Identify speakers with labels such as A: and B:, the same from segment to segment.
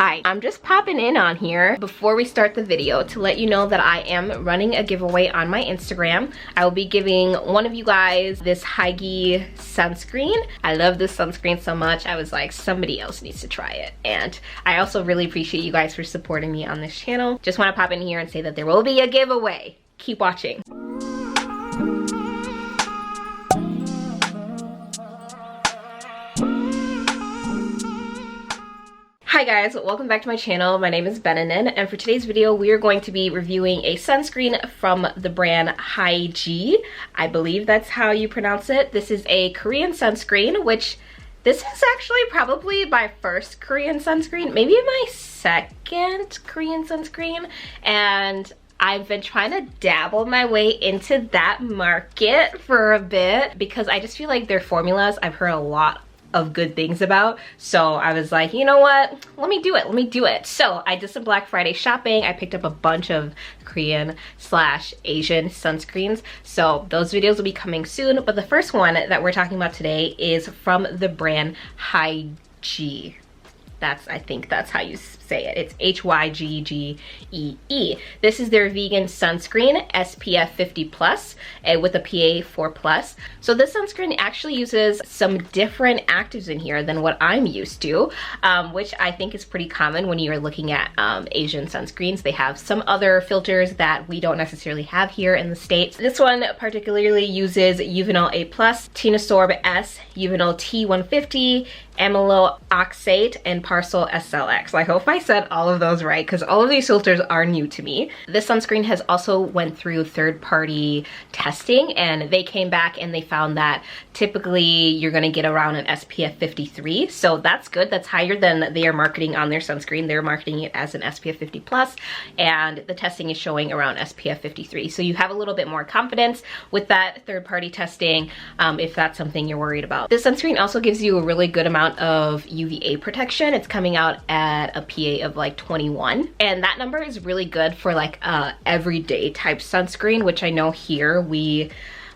A: Hi, I'm just popping in on here before we start the video to let you know that I am running a giveaway on my Instagram. I will be giving one of you guys this Hyggee sunscreen. I love this sunscreen so much, I was like, somebody else needs to try it. And I also really appreciate you guys for supporting me on this channel. Just want to pop in here and say that there will be a giveaway. Keep watching. Hi guys, welcome back to my channel. My name is Benanin, and for today's video we are going to be reviewing a sunscreen from the brand HYGEE. I believe that's how you pronounce it. This is a Korean sunscreen, which this is actually probably my first Korean sunscreen, maybe my second Korean sunscreen, and I've been trying to dabble my way into that market for a bit because I just feel like their formulas I've heard a lot of good things about. So I was like, you know what, let me do it. So I did some Black Friday shopping. I picked up a bunch of Korean / Asian sunscreens. So those videos will be coming soon. But the first one that we're talking about today is from the brand HYGEE. I think that's how you say it. It's HYGGEE. This is their vegan sunscreen, SPF 50+, with a PA 4+. So this sunscreen actually uses some different actives in here than what I'm used to, which I think is pretty common when you're looking at Asian sunscreens. They have some other filters that we don't necessarily have here in the States. This one particularly uses Uvinol A+, Tinosorb S, Uvinol T150, amylo oxate, and Parcel SLX. I hope I said all of those right because all of these filters are new to me. This sunscreen has also went through third-party testing, and they came back and they found that typically you're going to get around an SPF 53. So that's good. That's higher than they are marketing on their sunscreen. They're marketing it as an SPF 50+, and the testing is showing around SPF 53. So you have a little bit more confidence with that third-party testing if that's something you're worried about. This sunscreen also gives you a really good amount of UVA protection. It's coming out at a PA of like 21, and that number is really good for like a everyday type sunscreen, which I know here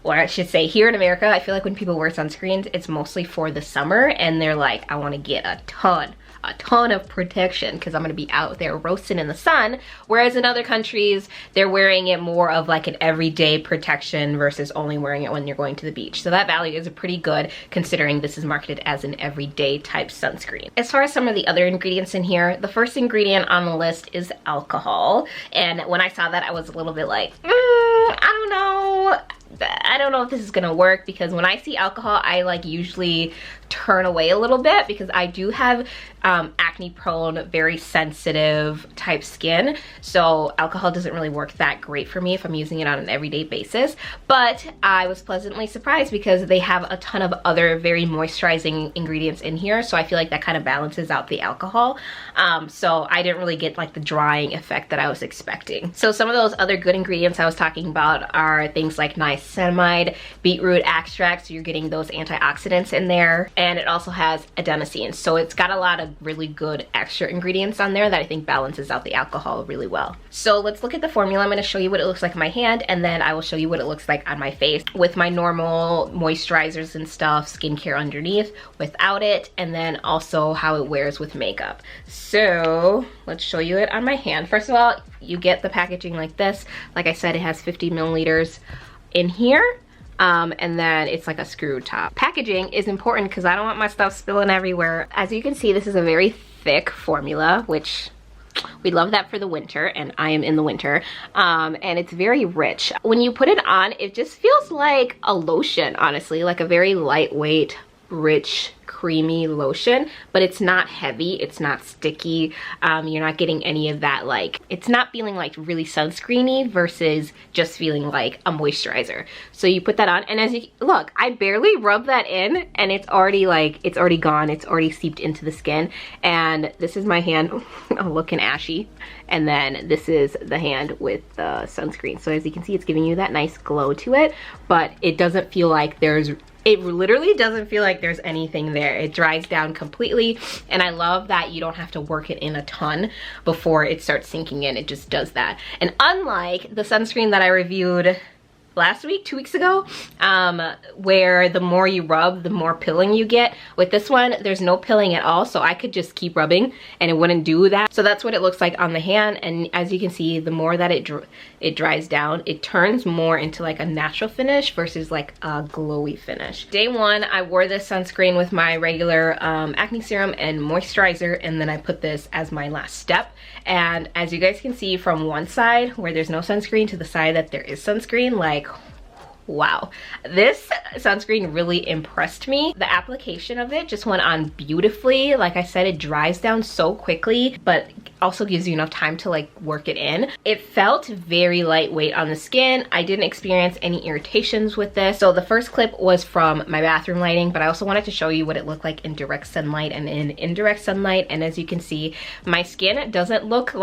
A: or I should say here in America, I feel like when people wear sunscreens, it's mostly for the summer and they're like, I want to get a ton of protection because I'm going to be out there roasting in the sun, whereas in other countries they're wearing it more of like an everyday protection versus only wearing it when you're going to the beach. So that value is pretty good considering this is marketed as an everyday type sunscreen. As far as some of the other ingredients in here, the first ingredient on the list is alcohol, and when I saw that I was a little bit like, I don't know if this is gonna work, because when I see alcohol I like usually turn away a little bit because I do have acne prone, very sensitive type skin, so alcohol doesn't really work that great for me if I'm using it on an everyday basis. But I was pleasantly surprised because they have a ton of other very moisturizing ingredients in here, so I feel like that kind of balances out the alcohol. So I didn't really get like the drying effect that I was expecting. So some of those other good ingredients I was talking about are things like niacinamide, beetroot extract, so you're getting those antioxidants in there, and it also has adenosine, so it's got a lot of really good extra ingredients on there that I think balances out the alcohol really well. So let's look at the formula. I'm going to show you what it looks like on my hand, and then I will show you what it looks like on my face with my normal moisturizers and stuff, skincare underneath, without it, and then also how it wears with makeup. So let's show you it on my hand. First of all, you get the packaging like this. Like I said, it has 50 milliliters in here. And then it's like a screw top. Packaging is important because I don't want my stuff spilling everywhere. As you can see, this is a very thick formula, which we love that for the winter, and I am in the winter. And it's very rich. When you put it on, it just feels like a lotion, honestly, like a very lightweight, rich, creamy lotion, but it's not heavy, it's not sticky. You're not getting any of that, like, it's not feeling like really sunscreeny versus just feeling like a moisturizer. So you put that on, and as you look, I barely rub that in and it's already like, it's already gone, it's already seeped into the skin. And this is my hand looking ashy, and then this is the hand with the sunscreen. So as you can see, it's giving you that nice glow to it, but it doesn't feel like it literally doesn't feel like there's anything there. It dries down completely, and I love that you don't have to work it in a ton before it starts sinking in. It just does that. And unlike the sunscreen that I reviewed last week, 2 weeks ago, where the more you rub, the more pilling you get. With this one, there's no pilling at all, so I could just keep rubbing and it wouldn't do that. So that's what it looks like on the hand, and as you can see, the more that it dries down, it turns more into like a natural finish versus like a glowy finish. Day one, I wore this sunscreen with my regular acne serum and moisturizer, and then I put this as my last step. And as you guys can see from one side where there's no sunscreen to the side that there is sunscreen, like, wow, this sunscreen really impressed me. The application of it just went on beautifully. Like I said, it dries down so quickly, but also gives you enough time to like work it in. It felt very lightweight on the skin. I didn't experience any irritations with this. So the first clip was from my bathroom lighting, but I also wanted to show you what it looked like in direct sunlight and in indirect sunlight. And as you can see, my skin doesn't look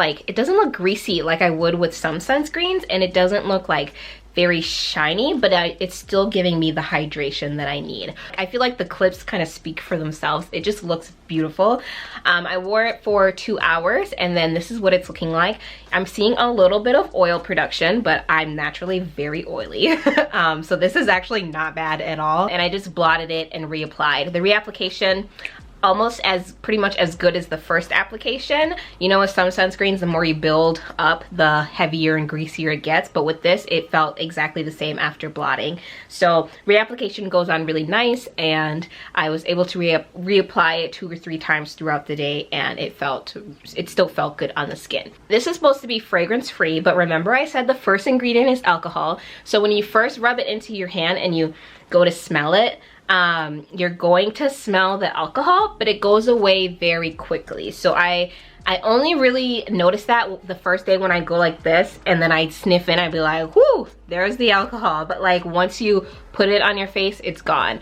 A: greasy like I would with some sunscreens, and it doesn't look like very shiny, but it's still giving me the hydration that I need. I feel like the clips kind of speak for themselves. It just looks beautiful. I wore it for 2 hours, and then this is what it's looking like. I'm seeing a little bit of oil production, but I'm naturally very oily. So this is actually not bad at all. And I just blotted it and reapplied. The reapplication, pretty much as good as the first application. You know, with some sunscreens, the more you build up, the heavier and greasier it gets, but with this, it felt exactly the same after blotting. So reapplication goes on really nice, and I was able to reapply it 2 or 3 times throughout the day, and it still felt good on the skin. This is supposed to be fragrance free, but remember I said the first ingredient is alcohol. So when you first rub it into your hand and you go to smell it, you're going to smell the alcohol, but it goes away very quickly. So I only really noticed that the first day when I go like this, and then I'd sniff in, I'd be like, whoo, there's the alcohol. But like once you put it on your face, it's gone.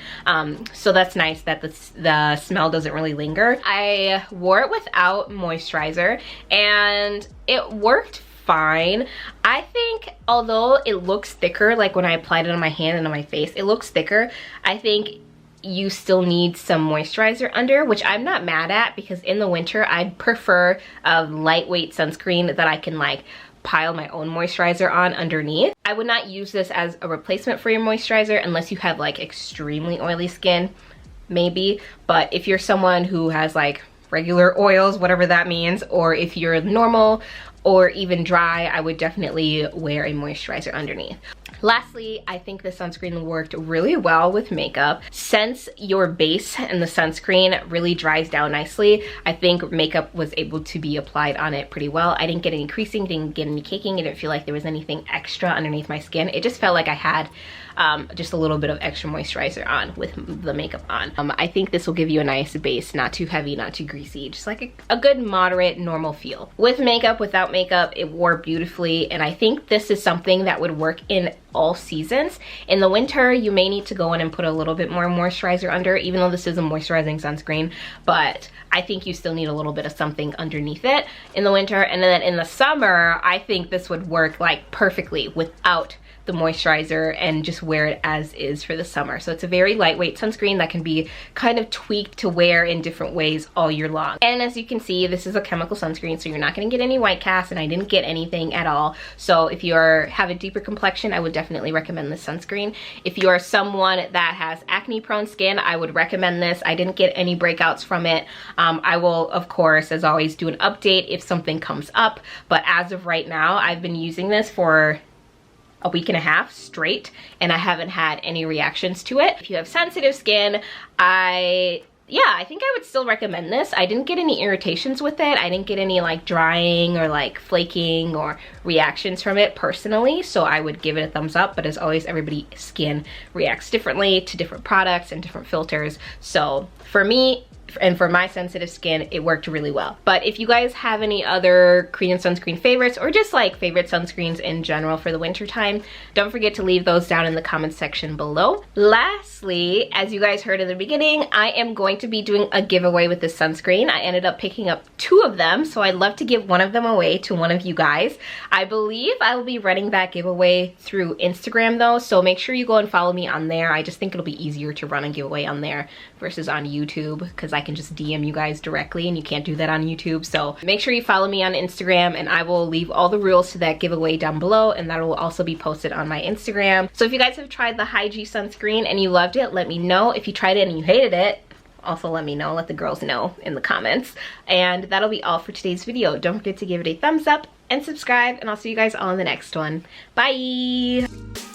A: So that's nice that the smell doesn't really linger. I wore it without moisturizer, and it worked fine. I think although it looks thicker, like when I applied it on my hand and on my face, it looks thicker. I think you still need some moisturizer under, which I'm not mad at, because in the winter I'd prefer a lightweight sunscreen that I can like pile my own moisturizer on underneath. I would not use this as a replacement for your moisturizer unless you have like extremely oily skin, maybe. But if you're someone who has like regular oils, whatever that means, or if you're normal or even dry, I would definitely wear a moisturizer underneath. Lastly, I think the sunscreen worked really well with makeup. Since your base and the sunscreen really dries down nicely, I think makeup was able to be applied on it pretty well. I didn't get any creasing, didn't get any caking, I didn't feel like there was anything extra underneath my skin. It just felt like I had just a little bit of extra moisturizer on with the makeup on. I think this will give you a nice base, not too heavy, not too greasy, just like a good moderate normal feel. With makeup, without makeup, it wore beautifully, and I think this is something that would work in all seasons. In the winter, you may need to go in and put a little bit more moisturizer under, even though this is a moisturizing sunscreen, but I think you still need a little bit of something underneath it in the winter. And then in the summer, I think this would work like perfectly without the moisturizer and just wear it as is for the summer. So it's a very lightweight sunscreen that can be kind of tweaked to wear in different ways all year long. And as you can see, this is a chemical sunscreen, so you're not going to get any white cast, and I didn't get anything at all. So if you have a deeper complexion, I would definitely recommend this sunscreen. If you are someone that has acne prone skin, I would recommend this. I didn't get any breakouts from it. I will, of course, as always, do an update if something comes up, but as of right now, I've been using this for a week and a half straight, and I haven't had any reactions to it. If you have sensitive skin, I think I would still recommend this. I didn't get any irritations with it. I didn't get any like drying or like flaking or reactions from it personally, so I would give it a thumbs up. But as always, everybody's skin reacts differently to different products and different filters. So for me, and for my sensitive skin, it worked really well. But if you guys have any other Korean sunscreen favorites, or just like favorite sunscreens in general for the winter time, don't forget to leave those down in the comments section below. Lastly, as you guys heard in the beginning, I am going to be doing a giveaway with this sunscreen. I ended up picking up 2 of them, so I'd love to give one of them away to one of you guys. I believe I will be running that giveaway through Instagram though, so make sure you go and follow me on there. I just think it'll be easier to run a giveaway on there versus on YouTube, because I I can just DM you guys directly, and you can't do that on YouTube. So make sure you follow me on Instagram, and I will leave all the rules to that giveaway down below, and that will also be posted on my Instagram. So if you guys have tried the HYGEE sunscreen and you loved it, let me know. If you tried it and you hated it, also let me know. Let the girls know in the comments. And that'll be all for today's video. Don't forget to give it a thumbs up and subscribe, and I'll see you guys all in the next one. Bye!